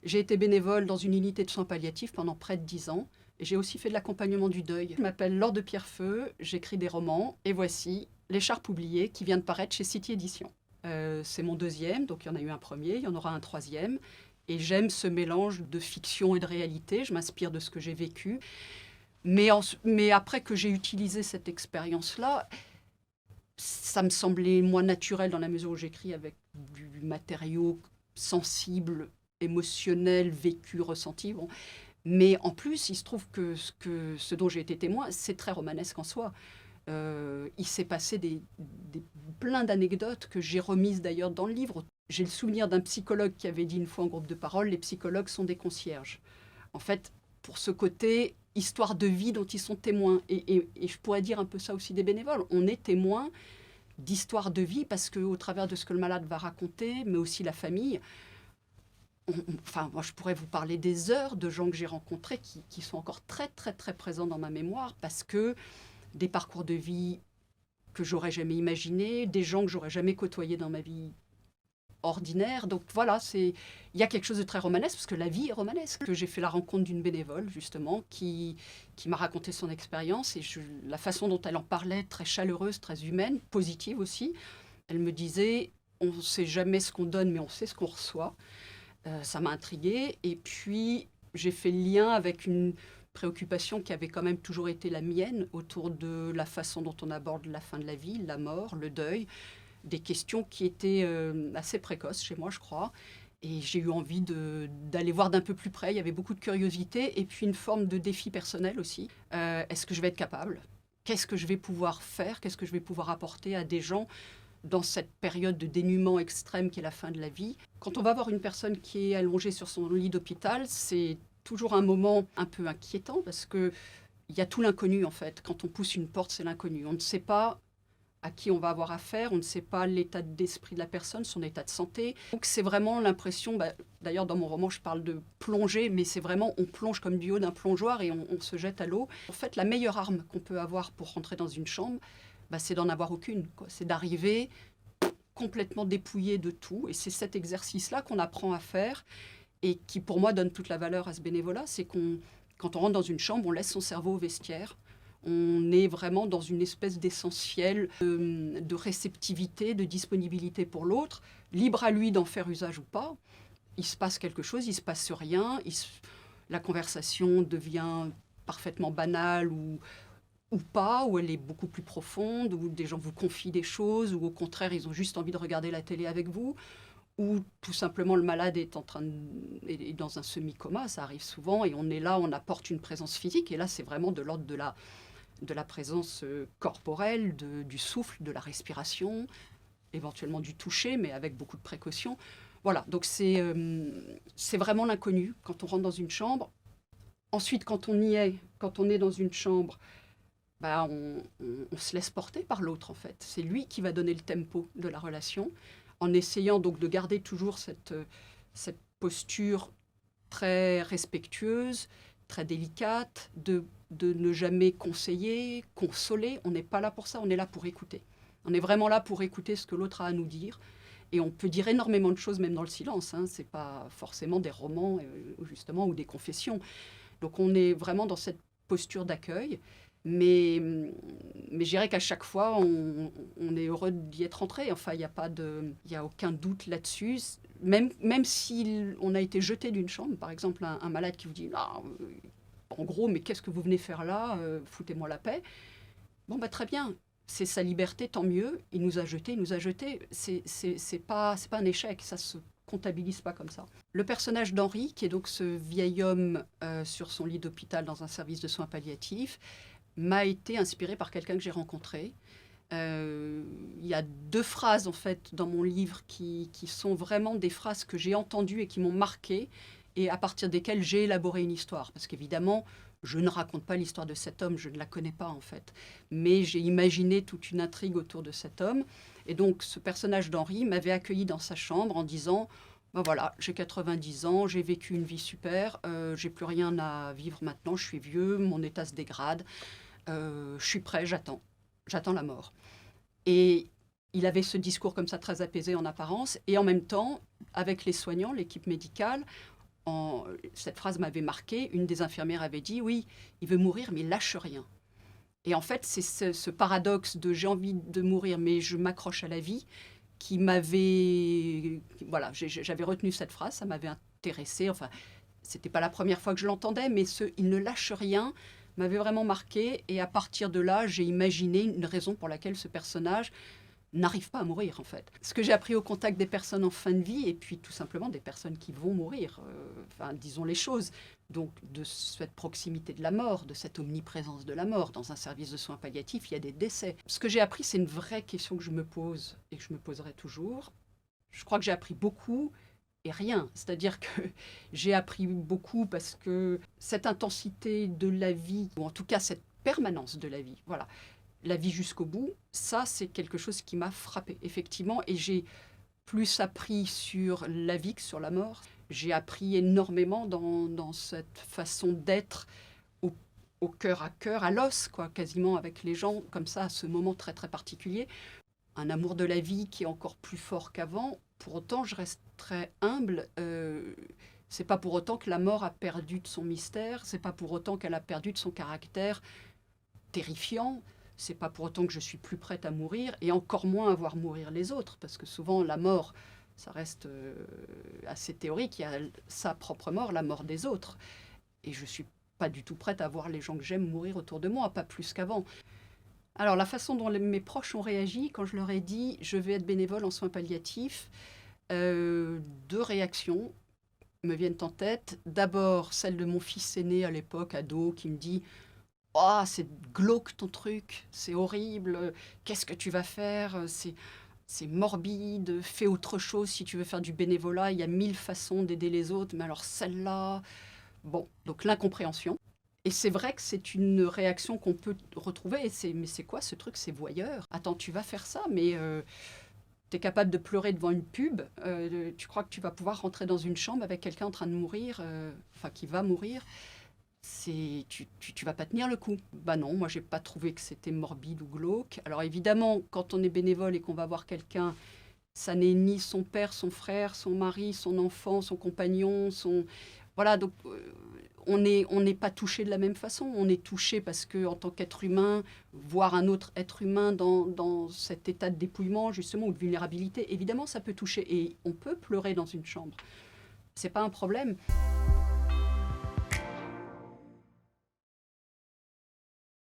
J'ai été bénévole dans une unité de soins palliatifs pendant près de 10 ans. Et j'ai aussi fait de l'accompagnement du deuil. Je m'appelle Laure de Pierrefeu, j'écris des romans. Et voici L'écharpe oubliée qui vient de paraître chez City Éditions. C'est mon deuxième, donc il y en a eu un premier, il y en aura un troisième. Et j'aime ce mélange de fiction et de réalité. Je m'inspire de ce que j'ai vécu. Mais après que j'ai utilisé cette expérience-là, ça me semblait moins naturel dans la mesure où j'écris avec du matériau sensible, émotionnel, vécu, ressenti. Bon. Mais en plus, il se trouve que ce dont j'ai été témoin, c'est très romanesque en soi. Il s'est passé plein d'anecdotes que j'ai remises d'ailleurs dans le livre. J'ai le souvenir d'un psychologue qui avait dit une fois en groupe de parole, les psychologues sont des concierges. En fait, pour ce côté histoire de vie dont ils sont témoins. Et je pourrais dire un peu ça aussi des bénévoles. On est témoin d'histoires de vie parce qu'au travers de ce que le malade va raconter, mais aussi la famille, enfin, moi, je pourrais vous parler des heures de gens que j'ai rencontrés qui sont encore très, très, très présents dans ma mémoire parce que des parcours de vie que j'aurais jamais imaginés, des gens que j'aurais jamais côtoyés dans ma vie ordinaire. Donc voilà, il y a quelque chose de très romanesque parce que la vie est romanesque. J'ai fait la rencontre d'une bénévole justement qui m'a raconté son expérience et la façon dont elle en parlait, très chaleureuse, très humaine, positive aussi. Elle me disait, on ne sait jamais ce qu'on donne, mais on sait ce qu'on reçoit. Ça m'a intriguée. Et puis, j'ai fait le lien avec une préoccupation qui avait quand même toujours été la mienne autour de la façon dont on aborde la fin de la vie, la mort, le deuil, des questions qui étaient assez précoces chez moi, je crois. Et j'ai eu envie d'aller voir d'un peu plus près. Il y avait beaucoup de curiosité et puis une forme de défi personnel aussi. Est-ce que je vais être capable? Qu'est-ce que je vais pouvoir faire? Qu'est-ce que je vais pouvoir apporter à des gens dans cette période de dénuement extrême qui est la fin de la vie? Quand on va voir une personne qui est allongée sur son lit d'hôpital, c'est toujours un moment un peu inquiétant parce qu'il y a tout l'inconnu en fait. Quand on pousse une porte, c'est l'inconnu. On ne sait pas à qui on va avoir affaire, on ne sait pas l'état d'esprit de la personne, son état de santé. Donc c'est vraiment l'impression, d'ailleurs dans mon roman je parle de plonger, mais c'est vraiment on plonge comme du haut d'un plongeoir et on se jette à l'eau. En fait la meilleure arme qu'on peut avoir pour rentrer dans une chambre, c'est d'en avoir aucune. C'est d'arriver complètement dépouillé de tout et c'est cet exercice-là qu'on apprend à faire et qui pour moi donne toute la valeur à ce bénévolat, c'est quand on rentre dans une chambre, on laisse son cerveau au vestiaire. On est vraiment dans une espèce d'essentiel de réceptivité, de disponibilité pour l'autre, libre à lui d'en faire usage ou pas. Il se passe quelque chose, il se passe rien, la conversation devient parfaitement banale ou pas, ou elle est beaucoup plus profonde, où des gens vous confient des choses, ou au contraire, ils ont juste envie de regarder la télé avec vous, ou tout simplement le malade est dans un semi-coma, ça arrive souvent, et on est là, on apporte une présence physique, et là, c'est vraiment de l'ordre de la présence corporelle, du souffle, de la respiration, éventuellement du toucher, mais avec beaucoup de précautions. Voilà, donc c'est vraiment l'inconnu quand on rentre dans une chambre. Ensuite, quand on est dans une chambre, on se laisse porter par l'autre en fait. C'est lui qui va donner le tempo de la relation, en essayant donc de garder toujours cette posture très respectueuse, très délicate, de ne jamais conseiller, consoler. On n'est pas là pour ça, on est là pour écouter. On est vraiment là pour écouter ce que l'autre a à nous dire. Et on peut dire énormément de choses, même dans le silence. Ce n'est pas forcément des romans, justement, ou des confessions. Donc on est vraiment dans cette posture d'accueil. Mais je dirais qu'à chaque fois, on est heureux d'y être entré. Enfin, il n'y a aucun doute là-dessus. Même si on a été jeté d'une chambre, par exemple, un malade qui vous dit ah, en gros, mais qu'est-ce que vous venez faire là? Foutez-moi la paix. Bon, très bien. C'est sa liberté, tant mieux. Il nous a jetés. C'est pas un échec. Ça se comptabilise pas comme ça. Le personnage d'Henri, qui est donc ce vieil homme sur son lit d'hôpital dans un service de soins palliatifs, m'a été inspiré par quelqu'un que j'ai rencontré. Il y a 2 phrases en fait dans mon livre qui sont vraiment des phrases que j'ai entendues et qui m'ont marquée et à partir desquelles j'ai élaboré une histoire. Parce qu'évidemment, je ne raconte pas l'histoire de cet homme, je ne la connais pas en fait. Mais j'ai imaginé toute une intrigue autour de cet homme. Et donc ce personnage d'Henri m'avait accueilli dans sa chambre en disant voilà, j'ai 90 ans, j'ai vécu une vie super, j'ai plus rien à vivre maintenant, je suis vieux, mon état se dégrade. Je suis prêt, j'attends la mort. Et il avait ce discours comme ça très apaisé en apparence, et en même temps, avec les soignants, l'équipe médicale, Cette phrase m'avait marquée. Une des infirmières avait dit, oui, il veut mourir, mais il lâche rien. Et en fait, c'est ce paradoxe de j'ai envie de mourir, mais je m'accroche à la vie, qui m'avait... Voilà, j'avais retenu cette phrase, ça m'avait intéressée. Enfin, c'était pas la première fois que je l'entendais, mais il ne lâche rien m'avait vraiment marqué. Et à partir de là, j'ai imaginé une raison pour laquelle ce personnage n'arrive pas à mourir, en fait. Ce que j'ai appris au contact des personnes en fin de vie, et puis tout simplement des personnes qui vont mourir, enfin, disons les choses, donc de cette proximité de la mort, de cette omniprésence de la mort. Dans un service de soins palliatifs, il y a des décès. Ce que j'ai appris, c'est une vraie question que je me pose et que je me poserai toujours. Je crois que j'ai appris beaucoup et rien. C'est-à-dire que j'ai appris beaucoup parce que cette intensité de la vie, ou en tout cas cette permanence de la vie, voilà, la vie jusqu'au bout, ça c'est quelque chose qui m'a frappée, effectivement, et j'ai plus appris sur la vie que sur la mort. J'ai appris énormément dans cette façon d'être au cœur à cœur, à l'os, quoi, quasiment avec les gens, comme ça, à ce moment très très particulier. Un amour de la vie qui est encore plus fort qu'avant. Pour autant, je reste très humble. C'est pas pour autant que la mort a perdu de son mystère. C'est pas pour autant qu'elle a perdu de son caractère terrifiant. C'est pas pour autant que je suis plus prête à mourir, et encore moins à voir mourir les autres, parce que souvent la mort, ça reste assez théorique. Il y a sa propre mort, la mort des autres. Et je suis pas du tout prête à voir les gens que j'aime mourir autour de moi, pas plus qu'avant. Alors, la façon dont mes proches ont réagi quand je leur ai dit « je vais être bénévole en soins palliatifs », deux réactions me viennent en tête. D'abord, celle de mon fils aîné à l'époque, ado, qui me dit « oh, c'est glauque ton truc, c'est horrible, qu'est-ce que tu vas faire, c'est morbide, fais autre chose si tu veux faire du bénévolat, il y a 1000 façons d'aider les autres, mais alors celle-là... » Bon, donc l'incompréhension. Et c'est vrai que c'est une réaction qu'on peut retrouver. Mais c'est quoi ce truc? C'est voyeur. Attends, tu vas faire ça, mais tu es capable de pleurer devant une pub. Tu crois que tu vas pouvoir rentrer dans une chambre avec quelqu'un en train de mourir, enfin qui va mourir. Tu vas pas tenir le coup. Bah non, moi j'ai pas trouvé que c'était morbide ou glauque. Alors évidemment, quand on est bénévole et qu'on va voir quelqu'un, ça n'est ni son père, son frère, son mari, son enfant, son compagnon, voilà, donc on n'est pas touché de la même façon. On est touché parce que, en tant qu'être humain, voir un autre être humain dans cet état de dépouillement, justement, ou de vulnérabilité, évidemment, ça peut toucher. Et on peut pleurer dans une chambre. C'est pas un problème.